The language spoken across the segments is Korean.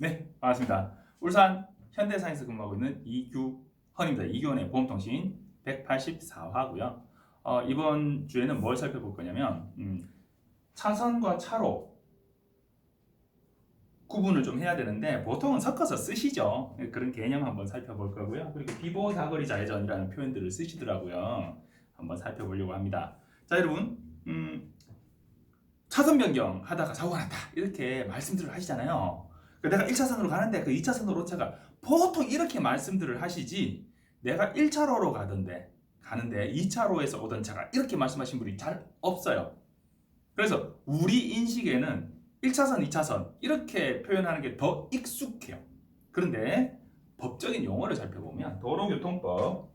네, 반갑습니다. 울산 현대사에서 근무하고 있는 이규헌입니다. 이규헌의 보험통신 184화고요. 이번 주에는 뭘 살펴볼 거냐면 차선과 차로 구분을 좀 해야 되는데 보통은 섞어서 쓰시죠. 그런 개념 한번 살펴볼 거고요. 그리고 비보 사거리 좌회전이라는 표현들을 쓰시더라고요. 한번 살펴보려고 합니다. 자, 여러분, 차선 변경 하다가 사고가 났다 이렇게 말씀들을 하시잖아요. 내가 1차선으로 가는데 그 2차선으로 오차가 보통 이렇게 말씀들을 하시지, 내가 1차로로 가는데 2차로에서 오던 차가 이렇게 말씀하신 분이 잘 없어요. 그래서 우리 인식에는 1차선, 2차선 이렇게 표현하는 게 더 익숙해요. 그런데 법적인 용어를 살펴보면 도로교통법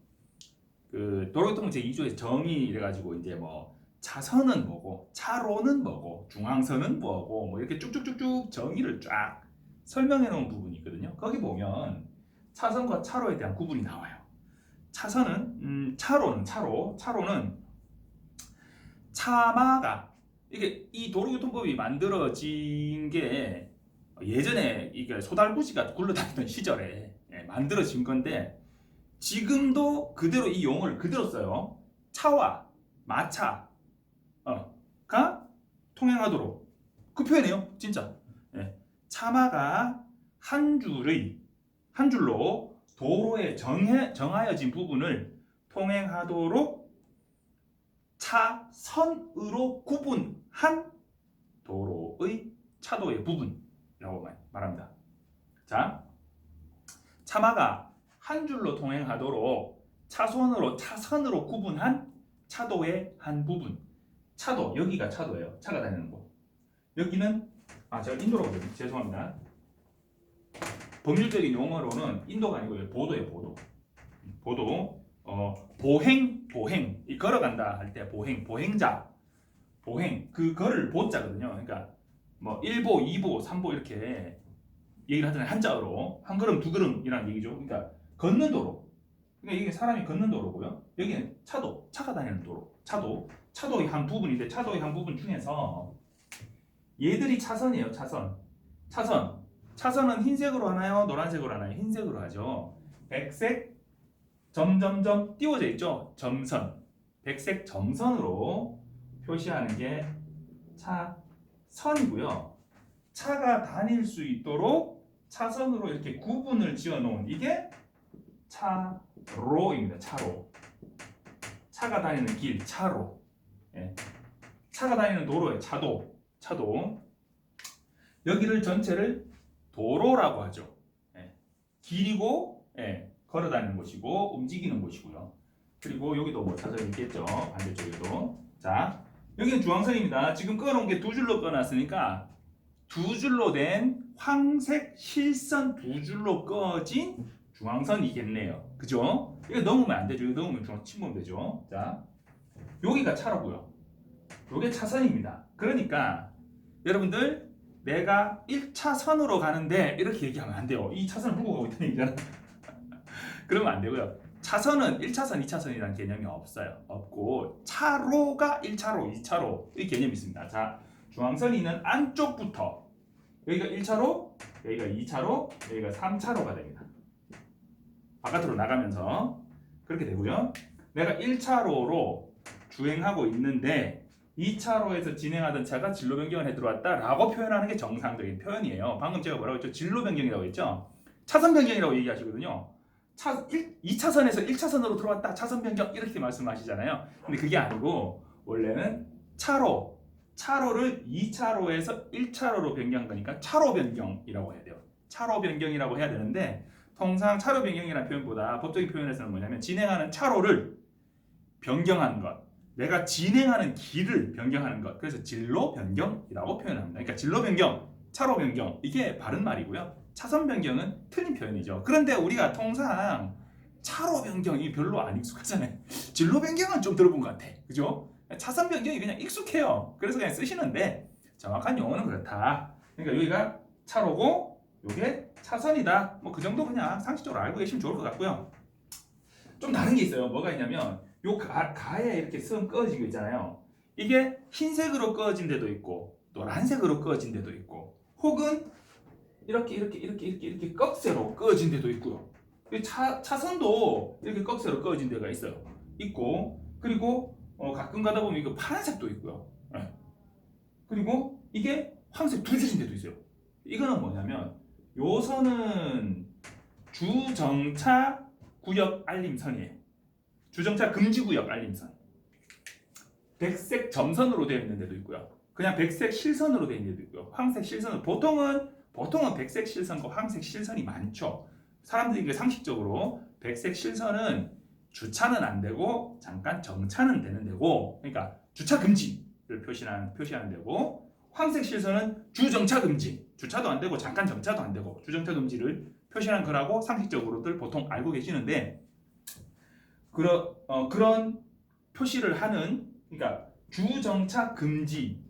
도로교통법 제2조의 정의 이래가지고 이제 뭐 차선은 뭐고 차로는 뭐고 중앙선은 뭐고 뭐 이렇게 쭉쭉쭉쭉 정의를 쫙 설명해 놓은 부분이 있거든요. 거기 보면 차선과 차로에 대한 구분이 나와요. 차선은 차로는 차마가, 이게 이 도로교통법이 만들어진 게 예전에 이게 소달구지가 굴러다니던 시절에 만들어진 건데, 지금도 그대로 이 용어를 그대로 써요. 차와 마차가 통행하도록, 그 표현이에요. 진짜. 차마가 한 줄로 도로에 정하여진 부분을 통행하도록 차선으로 구분한 도로의 차도의 부분이라고 말합니다. 자, 차마가 한 줄로 통행하도록 차선으로 구분한 차도의 한 부분. 차도, 여기가 차도예요. 차가 다니는 곳. 여기는 제가 인도라고 그랬는데 죄송합니다. 법률적인 용어로는 인도가 아니고요. 보도예요. 보도. 보행. 이 걸어간다 할 때 보행자. 그 걸을 보자거든요. 그러니까 뭐 1보, 2보, 3보 이렇게 얘기를 하잖아요. 한자어로. 한 걸음, 두 걸음이라는 얘기죠. 그러니까 걷는 도로. 그러니까 이게 사람이 걷는 도로고요. 여기는 차도, 차가 다니는 도로. 차도의 한 부분인데, 차도의 한 부분 중에서 얘들이 차선이에요. 차선은 흰색으로 하나요? 노란색으로 하나요? 흰색으로 하죠. 백색 점점점 띄워져 있죠. 점선. 백색 점선으로 표시하는 게 차선이고요. 차가 다닐 수 있도록 차선으로 이렇게 구분을 지어 놓은 이게 차로입니다. 차로. 차가 다니는 길, 차로. 차가 다니는 도로에 차도. 여기를 전체를 도로라고 하죠. 길이고 걸어 다니는 곳이고 움직이는 곳이고요. 그리고 여기도 뭐 차선이 있겠죠. 반대쪽에도. 자, 여기는 중앙선입니다. 지금 꺼놓은 게 두 줄로 꺼놨으니까 두 줄로 된 황색 실선 두 줄로 꺼진 중앙선이겠네요. 그죠? 이거 넘으면 안 되죠. 이거 넘으면 중앙 침범 되죠. 자, 여기가 차로고요. 요게 차선입니다. 그러니까 여러분들, 내가 1차선으로 가는데 이렇게 얘기하면 안 돼요. 이 차선을 보고 가고 있다는 얘기잖아. 그러면 안 되고요. 차선은 1차선, 2차선이라는 개념이 없고 차로가 1차로, 2차로의 개념이 있습니다. 자, 중앙선이 있는 안쪽부터 여기가 1차로, 여기가 2차로, 여기가 3차로가 됩니다. 바깥으로 나가면서 그렇게 되고요. 내가 1차로로 주행하고 있는데 2차로에서 진행하던 차가 진로 변경을 해 들어왔다라고 표현하는 게 정상적인 표현이에요. 방금 제가 뭐라고 했죠? 진로 변경이라고 했죠? 차선 변경이라고 얘기하시거든요. 2차선에서 1차선으로 들어왔다, 차선 변경 이렇게 말씀하시잖아요. 근데 그게 아니고 원래는 차로를 2차로에서 1차로로 변경한 거니까 차로 변경이라고 해야 돼요. 차로 변경이라고 해야 되는데, 통상 차로 변경이라는 표현보다 법적인 표현에서는 뭐냐면 진행하는 차로를 변경하는 것, 내가 진행하는 길을 변경하는 것, 그래서 진로 변경이라고 표현합니다. 그러니까 진로 변경, 차로 변경, 이게 바른 말이고요. 차선 변경은 틀린 표현이죠. 그런데 우리가 통상 차로 변경이 별로 안 익숙하잖아요. 진로 변경은 좀 들어본 것 같아. 그죠? 차선 변경이 그냥 익숙해요. 그래서 그냥 쓰시는데 정확한 용어는 그렇다. 그러니까 여기가 차로고 이게 차선이다. 뭐 그 정도 그냥 상식적으로 알고 계시면 좋을 것 같고요. 좀 다른 게 있어요. 뭐가 있냐면 요 가에 이렇게 선 꺼지고 있잖아요. 이게 흰색으로 꺼진 데도 있고 노란색으로 꺼진 데도 있고, 혹은 이렇게 꺽쇠로 꺼진 데도 있고요. 차선도 이렇게 꺽쇠로 꺼진 데가 있고, 그리고 가끔 가다 보면 이거 파란색도 있고요. 네. 그리고 이게 황색 두 줄인 데도 있어요. 이거는 뭐냐면 요 선은 주정차 구역 알림선이에요. 주정차 금지구역 알림선. 백색 점선으로 되어 있는 데도 있고요. 그냥 백색 실선으로 되어 있는 데도 있고요. 황색 실선은 보통은 백색 실선과 황색 실선이 많죠. 사람들이 상식적으로 백색 실선은 주차는 안 되고 잠깐 정차는 되는 데고, 그러니까 주차 금지를 표시하는 데고, 황색 실선은 주정차 금지, 주차도 안 되고 잠깐 정차도 안 되고 주정차 금지를 표시하는 거라고 상식적으로들 보통 알고 계시는데, 그런 표시를 하는, 그러니까 주정차 금지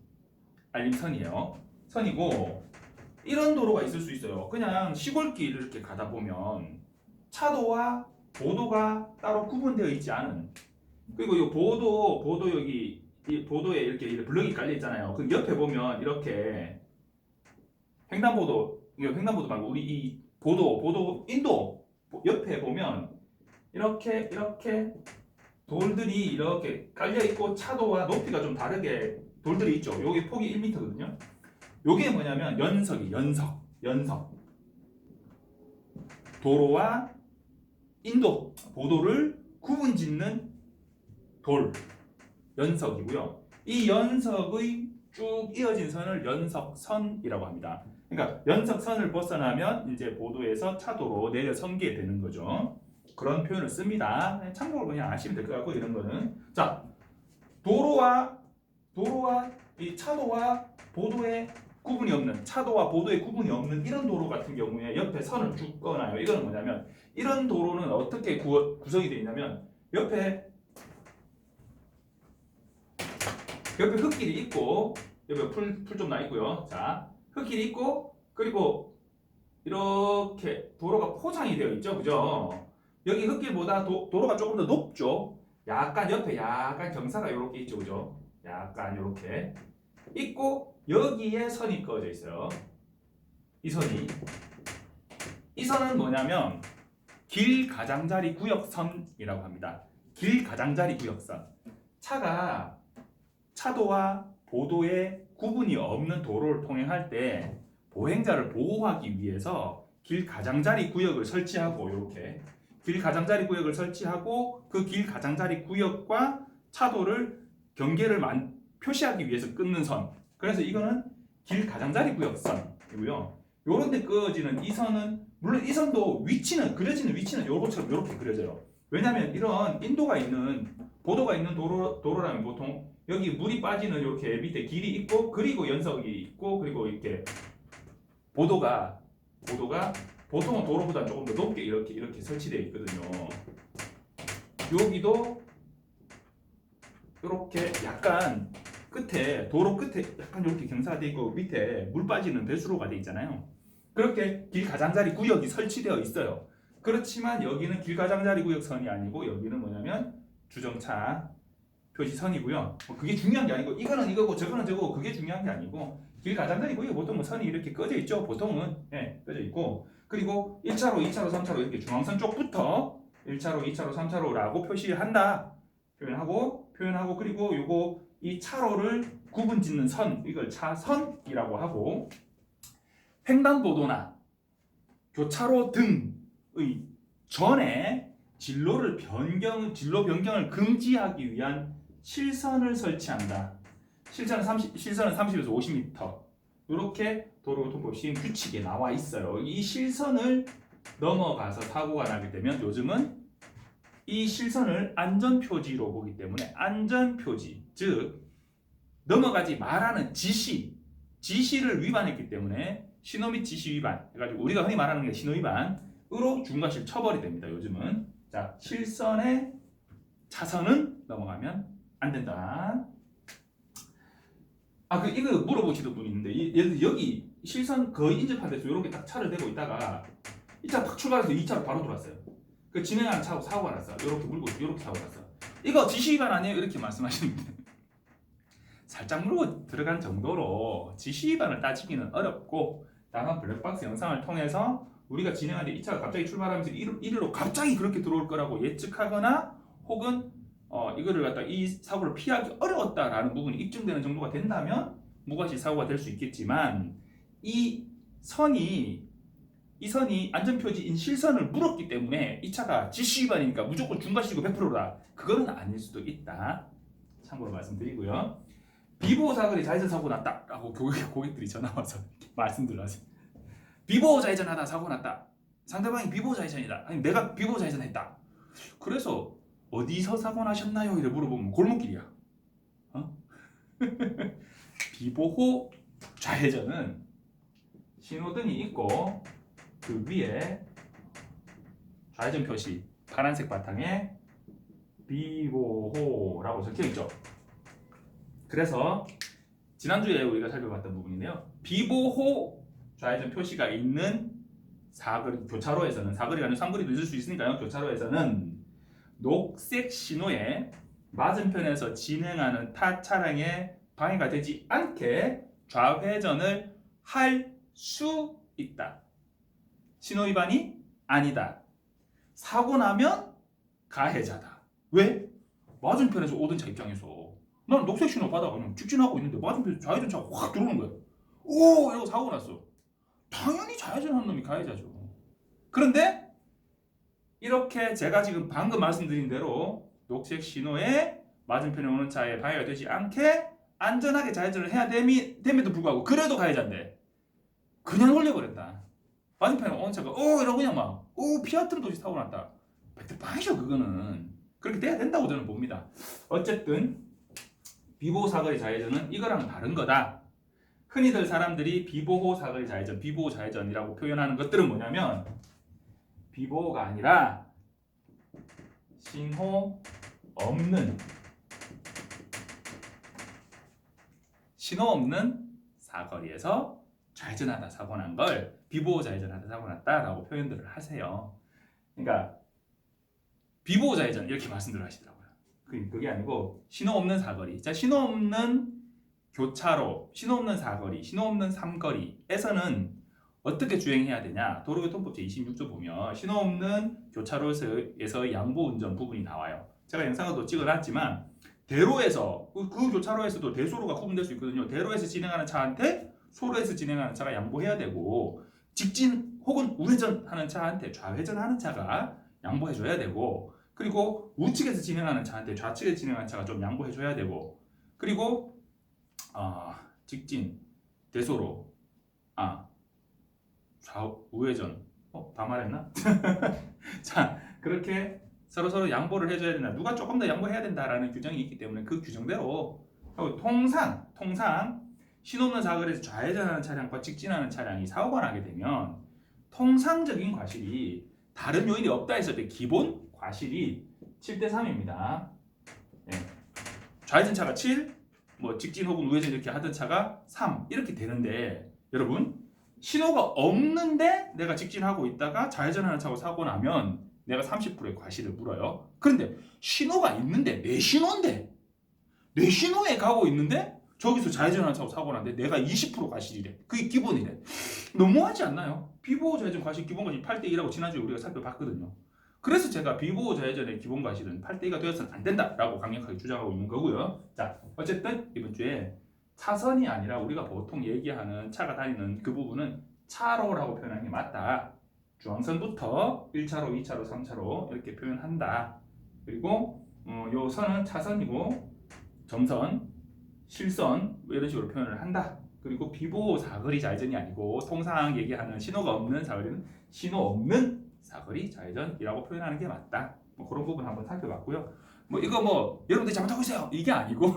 알림선이에요. 선이고, 이런 도로가 있을 수 있어요. 그냥 시골길 이렇게 가다 보면 차도와 보도가 따로 구분되어 있지 않은, 그리고 이 보도 여기 이 보도에 이렇게 블럭이 깔려 있잖아요. 그 옆에 보면 이렇게 횡단보도 말고 우리 이 보도 인도 옆에 보면 이렇게 돌들이 이렇게 깔려 있고 차도와 높이가 좀 다르게 돌들이 있죠. 여기 폭이 1m거든요. 요게 뭐냐면 연석. 도로와 보도를 구분짓는 돌, 연석이고요. 이 연석의 쭉 이어진 선을 연석선이라고 합니다. 그러니까 연석선을 벗어나면 이제 보도에서 차도로 내려선게 되는 거죠. 그런 표현을 씁니다. 참고로 그냥 아시면 될 것 같고, 이런 거는. 자, 도로와 이 차도와 보도의 구분이 없는, 차도와 보도의 구분이 없는 이런 도로 같은 경우에 옆에 선을 쭉 꺼놔요. 이거는 뭐냐면, 이런 도로는 어떻게 구성이 되어 있냐면, 옆에 흙길이 있고, 옆에 풀 좀 나 있고요. 자, 흙길이 있고, 그리고 이렇게 도로가 포장이 되어 있죠, 그죠? 여기 흙길보다 도로가 조금 더 높죠. 옆에 약간 경사가 이렇게 있죠, 그죠? 약간 이렇게 있고, 여기에 선이 그어져 있어요. 이 선은 뭐냐면 길 가장자리 구역선이라고 합니다. 길 가장자리 구역선. 차도와 보도의 구분이 없는 도로를 통행할 때 보행자를 보호하기 위해서 길 가장자리 구역을 설치하고, 이렇게 길 가장자리 구역을 설치하고, 그 길 가장자리 구역과 차도를 경계를 표시하기 위해서 끊는 선. 그래서 이거는 길 가장자리 구역선이고요. 요런 데 그어지는 이 선은, 물론 이 선도 그려지는 위치는 요것처럼 이렇게 그려져요. 왜냐면 이런 보도가 있는 도로라면 보통 여기 물이 빠지는 이렇게 밑에 길이 있고, 그리고 연석이 있고, 그리고 이렇게 보도가 보통은 도로보다 조금 더 높게 이렇게 설치되어 있거든요. 여기도 이렇게 약간 도로 끝에 약간 이렇게 경사가 되어 있고, 밑에 물 빠지는 배수로가 되어 있잖아요. 그렇게 길 가장자리 구역이 설치되어 있어요. 그렇지만 여기는 길 가장자리 구역선이 아니고, 여기는 뭐냐면 주정차 표시선이고요. 그게 중요한 게 아니고, 이거는 이거고 저거는 저거고, 그게 중요한 게 아니고, 길 가장자리 구역 보통 선이 이렇게 꺼져 있죠. 보통은 꺼져 있고, 그리고 1차로, 2차로, 3차로 이렇게 중앙선 쪽부터 1차로, 2차로, 3차로라고 표시한다. 표현하고, 그리고 이 차로를 구분짓는 선, 이걸 차선이라고 하고, 횡단보도나 교차로 등의 전에 진로 변경을 금지하기 위한 실선을 설치한다. 실선은 30에서 50m. 이렇게 도로교통법 시행 규칙에 나와 있어요. 이 실선을 넘어가서 사고가 나게 되면 요즘은 이 실선을 안전표지로 보기 때문에 안전표지, 즉 넘어가지 말라는 지시를 위반했기 때문에 신호 및 지시 위반 해가지고 우리가 흔히 말하는 게 신호 위반으로 중과실 처벌이 됩니다. 요즘은. 자, 실선의 차선은 넘어가면 안 된다. 이거 물어보시던 분이 있는데, 예를 들어 여기 실선 거의 인접한 데서 이렇게 딱 차를 대고 있다가 이 차 팍 출발해서 2차로 바로 들어왔어요. 그 진행하는 차하고 사고가 났어. 이렇게 물고 이렇게 사고가 났어. 이거 지시 위반 아니에요? 이렇게 말씀하시는데, 살짝 물고 들어간 정도로 지시 위반을 따지기는 어렵고, 다만 블랙박스 영상을 통해서 우리가 진행하는데 이 차가 갑자기 출발하면서 이리로 갑자기 그렇게 들어올 거라고 예측하거나 혹은 이거를 갖다 이 사고를 피하기 어려웠다라는 부분이 입증되는 정도가 된다면 무과실 사고가 될 수 있겠지만 이 선이 안전표지인 실선을 물었기 때문에 이 차가 지시 위반이니까 무조건 중과실이고 100%다. 그거는 아닐 수도 있다. 참고로 말씀드리고요. 비보호 사거리 좌회전 사고 났다라고 고객들이 전화 와서 말씀들 하세요. 비보호 좌회전하다 사고 났다. 상대방이 비보호 좌회전이다. 아니 내가 비보호 좌회전했다. 그래서 어디서 사고 나셨나요? 이래 물어보면 골목길이야. 비보호 좌회전은 신호등이 있고 그 위에 좌회전 표시 파란색 바탕에 비보호라고 적혀있죠. 그래서 지난주에 우리가 살펴봤던 부분인데요. 비보호 좌회전 표시가 있는 사거리, 교차로에서는 사거리가 아니라 삼거리도 있을 수 있으니까요. 교차로에서는 녹색 신호에 맞은편에서 진행하는 타 차량에 방해가 되지 않게 좌회전을 할 수 있다. 신호 위반이 아니다. 사고 나면 가해자다. 왜? 맞은편에서 오던 차 입장에서 나는 녹색 신호 받아 그냥 직진하고 있는데 맞은편에서 좌회전 차가 확 들어오는 거야. 오! 이러고 사고 났어. 당연히 좌회전한 놈이 가해자죠. 그런데 이렇게 제가 지금 방금 말씀드린 대로 녹색 신호에 맞은편에 오는 차에 방해가 되지 않게 안전하게 좌회전을 해야 됨에도 불구하고 그래도 가해자인데 그냥 올려버렸다. 맞은편에 오는 차가 이러고 그냥 막 피아트로 도시 사고 났다. 100%빵이죠 그거는. 그렇게 돼야 된다고 저는 봅니다. 어쨌든 비보호 사거리 좌회전은 이거랑은 다른 거다. 흔히들 사람들이 비보호 사거리 좌회전, 비보호 좌회전이라고 표현하는 것들은 뭐냐면 비보호가 아니라 신호 없는 사거리에서 좌회전하다 사고 난 걸 비보호 좌회전하다 사고 났다라고 표현들을 하세요. 그러니까 비보호 좌회전 이렇게 말씀들을 하시더라고요. 그게 아니고 신호 없는 사거리. 자, 신호 없는 교차로, 신호 없는 사거리, 신호 없는 삼거리에서는 어떻게 주행해야 되냐? 도로교통법 제26조 보면 신호 없는 교차로에서 양보 운전 부분이 나와요. 제가 영상을 찍어놨지만 대로에서 그 교차로에서도 대소로가 구분될 수 있거든요. 대로에서 진행하는 차한테 소로에서 진행하는 차가 양보해야 되고 직진 혹은 우회전하는 차한테 좌회전하는 차가 양보해줘야 되고 그리고 우측에서 진행하는 차한테 좌측에서 진행하는 차가 좀 양보해줘야 되고 그리고 직진, 대소로, 우회전 다 말했나? 자 그렇게 서로 양보를 해줘야 된다. 누가 조금 더 양보해야 된다라는 규정이 있기 때문에 그 규정대로 통상 신호 없는 사거리에서 좌회전하는 차량과 직진하는 차량이 사고가 나게 되면 통상적인 과실이 다른 요인이 없다 했을 때 기본 과실이 7대3입니다. 좌회전 차가 7, 직진 혹은 우회전 이렇게 하던 차가 3 이렇게 되는데 여러분 신호가 없는데 내가 직진하고 있다가 좌회전하는 차고 사고 나면 내가 30%의 과실을 물어요. 그런데 신호가 있는데 내 신호에 가고 있는데 저기서 좌회전하는 차고 사고 났는데 내가 20% 과실이래. 그게 기본이래. 너무하지 않나요? 비보호 좌회전 과실 기본 과실 8대2라고 지난주에 우리가 살펴봤거든요. 그래서 제가 비보호 좌회전의 기본 과실은 8대2가 되어서는 안 된다라고 강력하게 주장하고 있는 거고요. 자, 어쨌든 이번 주에 차선이 아니라 우리가 보통 얘기하는 차가 다니는 그 부분은 차로라고 표현하는 게 맞다. 중앙선부터 1차로, 2차로, 3차로 이렇게 표현한다. 그리고 요 선은 차선이고 점선, 실선 이런 식으로 표현을 한다. 그리고 비보호 사거리 좌회전이 아니고 통상 얘기하는 신호가 없는 사거리는 신호 없는 사거리 좌회전이라고 표현하는 게 맞다. 그런 부분 한번 살펴봤고요. 이거 여러분들이 잘못하고 있어요. 이게 아니고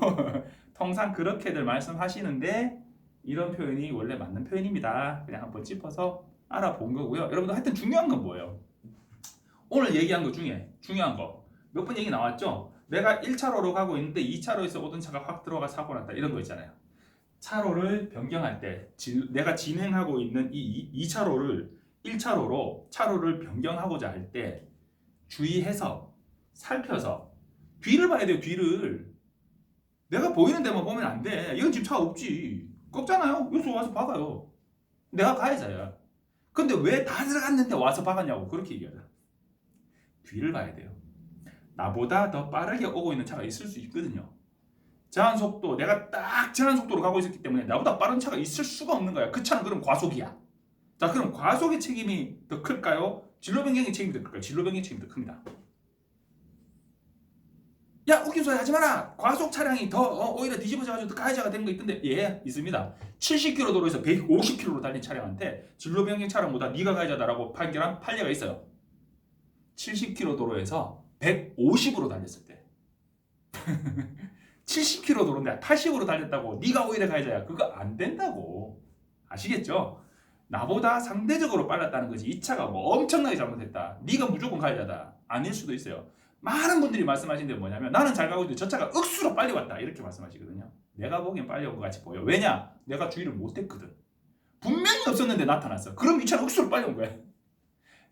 통상 그렇게들 말씀하시는데 이런 표현이 원래 맞는 표현입니다. 그냥 한번 짚어서 알아본 거고요. 여러분들 하여튼 중요한 건 뭐예요? 오늘 얘기한 것 중에 중요한 거 몇 번 얘기 나왔죠? 내가 1차로로 가고 있는데 2차로에서 오던 차가 확 들어가 사고 났다 이런 거 있잖아요. 차로를 변경할 때 내가 진행하고 있는 이 2차로를 1차로로 차로를 변경하고자 할 때 주의해서 살펴서 뒤를 봐야 돼요. 뒤를 내가 보이는 데만 보면 안 돼. 이건 지금 차 없지. 꺾잖아요. 여기서 와서 봐봐요. 내가 가해자야. 근데 왜 다 들어갔는데 와서 박았냐고 그렇게 얘기하잖아. 뒤를 봐야 돼요. 나보다 더 빠르게 오고 있는 차가 있을 수 있거든요. 제한 속도, 내가 딱 제한 속도로 가고 있었기 때문에 나보다 빠른 차가 있을 수가 없는 거야. 그 차는 그럼 과속이야. 자, 그럼 과속의 책임이 더 클까요? 진로 변경의 책임이 더 클까요? 진로 변경의 책임이 더 큽니다. 야, 웃긴 소리 하지 마라. 과속 차량이 더 오히려 뒤집어져가지고 더 가해자가 되는 거 있던데. 예, 있습니다. 70km 도로에서 150km로 달린 차량한테 진로 변경 차량보다 네가 가해자다라고 판결한 판례가 있어요. 70km 도로에서 150으로 달렸을 때. 70km 도로인데 80으로 달렸다고 네가 오히려 가해자야. 그거 안 된다고. 아시겠죠? 나보다 상대적으로 빨랐다는 거지. 이 차가 뭐 엄청나게 잘못했다. 네가 무조건 가해자다. 아닐 수도 있어요. 많은 분들이 말씀하시는 게 뭐냐면 나는 잘 가고 있는데 저 차가 억수로 빨리 왔다. 이렇게 말씀하시거든요. 내가 보기엔 빨리 온 것 같이 보여. 왜냐? 내가 주의를 못했거든. 분명히 없었는데 나타났어. 그럼 이 차는 억수로 빨리 온 거야.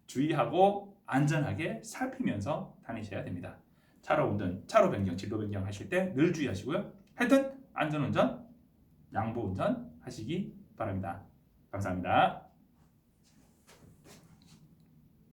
주의하고 안전하게 살피면서 다니셔야 됩니다. 차로 운전, 차로 변경, 진로 변경 하실 때 늘 주의하시고요. 하여튼 안전운전, 양보운전 하시기 바랍니다. 감사합니다.